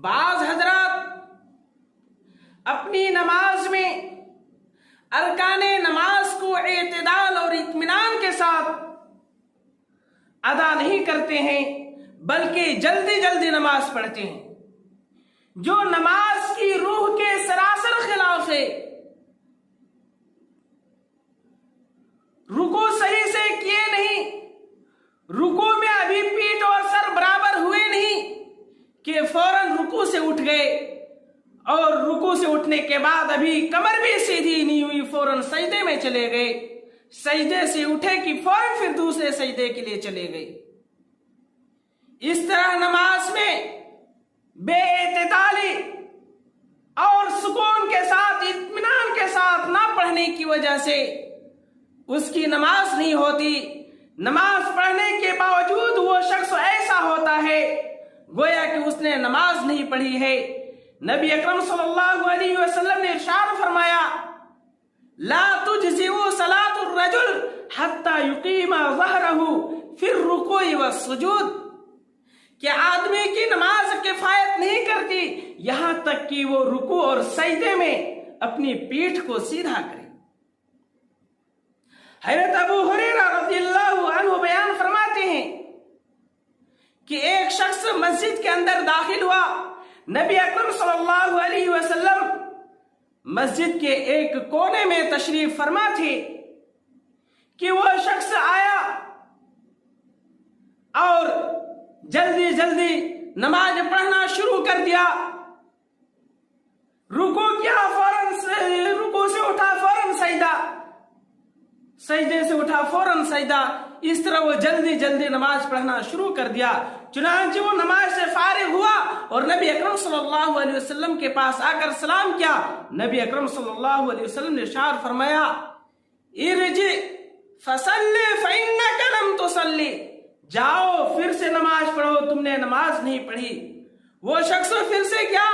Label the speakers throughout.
Speaker 1: बाज हजरात अपनी नमाज में अरकाने नमाज को एतदाल और इत्मीनान के साथ अदा नहीं करते हैं, बल्कि जल्दी जल्दी नमाज पढ़ते हैं, जो नमाज की रूह के सरासर खिलाफ है। रुकू सही से किए नहीं, रुकू में अभी पीठ और सर बराबर हुए नहीं कि फौरन रुकू से उठ गए, और रुकू से उठने के बाद अभी कमर भी सीधी नहीं हुई, फौरन सजदे में चले गए, सजदे से उठे कि फौरन फिर दूसरे सजदे के लिए चले गए। इस तरह नमाज में बेइत्तेदाली और सुकून के साथ, इत्मीनान के साथ ना पढ़ने की वजह से उसकी नमाज नहीं होती। नमाज पढ़ने के बावजूद वो शख्स ऐसा होता है गोया कि उसने नमाज नहीं पढ़ी है। नबी अकरम सल्लल्लाहु अलैहि वसल्लम ने इरशाद फरमाया, ला तुजज़िउ सलातुर रजुल हत्ता युकीमा ज़हरहु फिर रुकूई व सुजूद, कि आदमी की नमाज किफायत नहीं करती यहां तक कि वो रुकू और सजदे में अपनी पीठ को सीधा करे। हज़रत अबू हुरैरा रज़ियल्लाहु अन्हु बयान फरमाते हैं कि एक शख्स मस्जिद के अंदर दाखिल हुआ। नबी अकरम सल्लल्लाहु अलैहि वसल्लम मस्जिद के एक कोने में तशरीफ फरमा थे कि वह शख्स आया और जल्दी जल्दी नमाज पढ़ना शुरू कर दिया। रुकू किया, फौरन रुकू से उठा, फौरन सजदा, सजदे से उठा, फौरन सजदा। इस तरह वो जल्दी जल्दी नमाज पढ़ना शुरू कर दिया। चुनांचे वो नमाज से फारिग हुआ और नबी अकरम सल्लल्लाहु अलैहि वसल्लम के पास आकर सलाम किया। नबी अकरम सल्लल्लाहु अलैहि वसल्लम ने इरशाद फरमाया, इरजी फसल्ली फइन्नका लम तुसल्ली, जाओ फिर से नमाज पढ़ो, तुमने नमाज नहीं पढ़ी। वो शख्स फिर से गया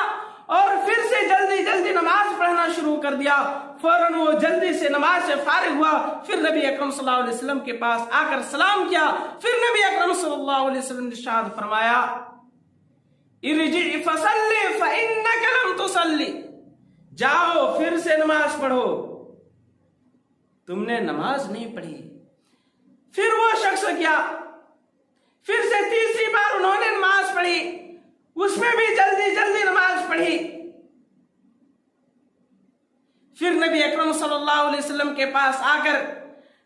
Speaker 1: और फिर से जल्दी जल्दी नमाज पढ़ना शुरू कर दिया। फौरन वो जल्दी से नमाज से फारिग हुआ, फिर नबी अकरम सल्लल्लाहु अलैहि वसल्लम के पास आकर सलाम किया। फिर नबी अकरम सल्लल्लाहु अलैहि वसल्लम ने इरशाद फरमाया, इरजी फसल्ली फइन्नका लम तुसल्ली, जाओ फिर से नमाज पढ़ो, तुमने नमाज नहीं पढ़ी। फिर वो शख्स गया, फिर से तीसरी बार उन्होंने नमाज पढ़ी, उसमें भी जल्दी जल्दी नमाज पढ़ी। फिर नबी अकरम सल्लल्लाहु अलैहि वसल्लम के पास आकर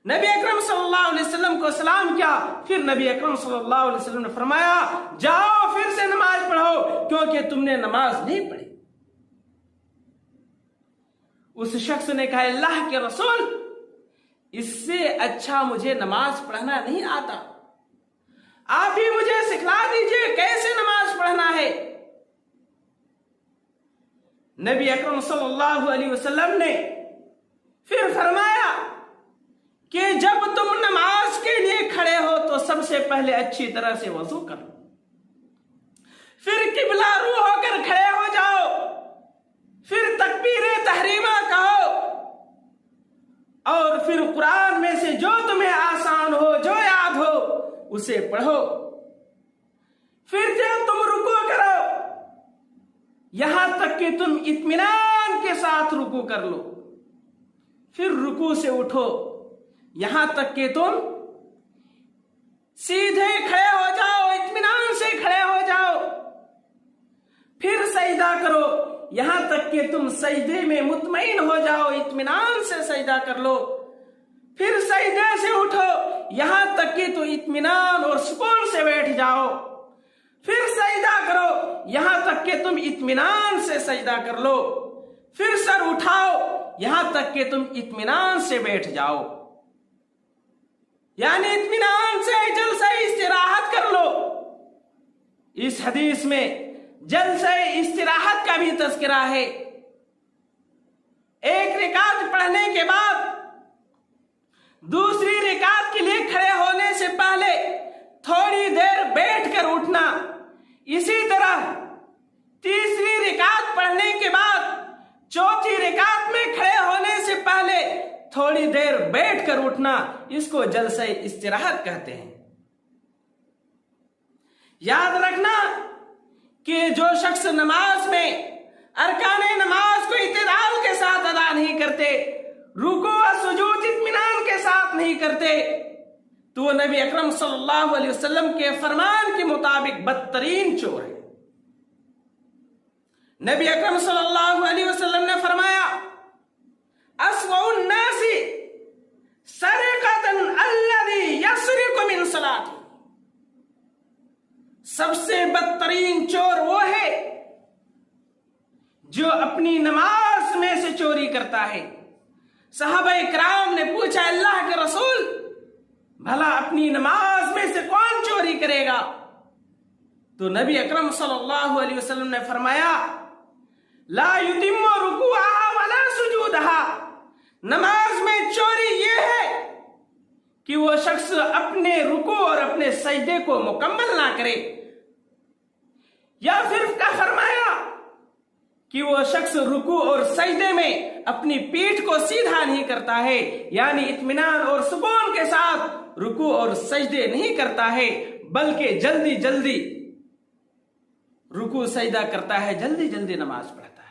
Speaker 1: नबी अकरम सल्लल्लाहु अलैहि वसल्लम को सलाम किया। फिर नबी अकरम सल्लल्लाहु अलैहि वसल्लम ने फरमाया, जाओ फिर से नमाज पढ़ो, क्योंकि तुमने नमाज नहीं पढ़ी। उस शख्स ने कहा, अल्लाह के रसूल, इससे अच्छा मुझे नमाज पढ़ना नहीं आता, आप ही मुझे सिखला दीजिए कैसे नमाज पढ़ना है। नबी अकरम सल्लल्लाहु अलैहि वसल्लम ने फिर फरमाया कि जब तुम नमाज के लिए खड़े हो तो सबसे पहले अच्छी तरह से वजू करो, फिर किबला रू होकर खड़े हो जाओ, फिर तकबीर तहरीमा कहो, और फिर कुरान में से जो तुम्हें आसान हो, जो याद हो, उसे पढ़ो। फिर जब तुम रुकू करो, यहां तक कि तुम इत्मीनान के साथ रुकू कर लो, फिर रुकू से उठो, यहां तक कि तुम सीधे खड़े हो जाओ, इत्मीनान से खड़े हो जाओ। फिर सजदा करो, यहां तक कि तुम सजदे में मुतमईन हो जाओ, इत्मीनान से सजदा कर लो। फिर सजदे से उठो, यहां तक कि तुम इत्मीनान और सुकून से बैठ जाओ। फिर सजदा करो, यहां तक कि तुम इत्मीनान से सजदा कर लो। फिर सर उठाओ, यहां तक कि तुम इत्मीनान से बैठ जाओ, यानी इत्मीनान से जलसे इस्तिराहत कर लो। इस हदीस में जलसे इस्तिराहत का भी तज़किरा है। एक रिकात पढ़ने के बाद दूसरी रिकात के लिए खड़े होने से पहले थोड़ी देर बैठकर उठना, इसी तरह तीसरी रिकात पढ़ने के बाद चौथी रिकात में खड़े होने से पहले थोड़ी देर बैठकर उठना, इसको जलसे इस्तिराहत कहते हैं। याद रखना कि जो शख्स नमाज में अरकाने नमाज को इत्तिदाल के साथ अदा नहीं करते, रुकू और सुजूद इत्मीनान के साथ नहीं करते, तो वो नबी अकरम सल्लल्लाहु अलैहि वसल्लम के फरमान के मुताबिक बदतरीन चोर है। नबी अकरम सल्लल्लाहु अलैहि वसल्लम ने फरमाया, अस्वउन नासी सरकतन अल्लज़ी यसरिकु मिन सलाती, सबसे बदतरीन चोर वो है जो अपनी नमाज में से चोरी करता है। सहाबाए किराम ने पूछा, अल्लाह के रसूल, भला अपनी नमाज में से कौन चोरी करेगा? तो नबी अकरम सल्लल्लाहु अलैहि वसल्लम ने फरमाया, ला युतिम्मु रुकुअहा वला सुजूदहा, नमाज में चोरी ये है कि वो शख्स अपने रुकू और अपने सजदे को मुकम्मल ना करे, या फिर क्या फरमाया कि वो शख्स रुकू और सजदे में अपनी पीठ को सीधा नहीं करता है, यानी इत्मीनान और सुकून के साथ रुकू और सजदे नहीं करता है, बल्कि जल्दी जल्दी रुकू सजदा करता है, जल्दी जल्दी नमाज पढ़ता है।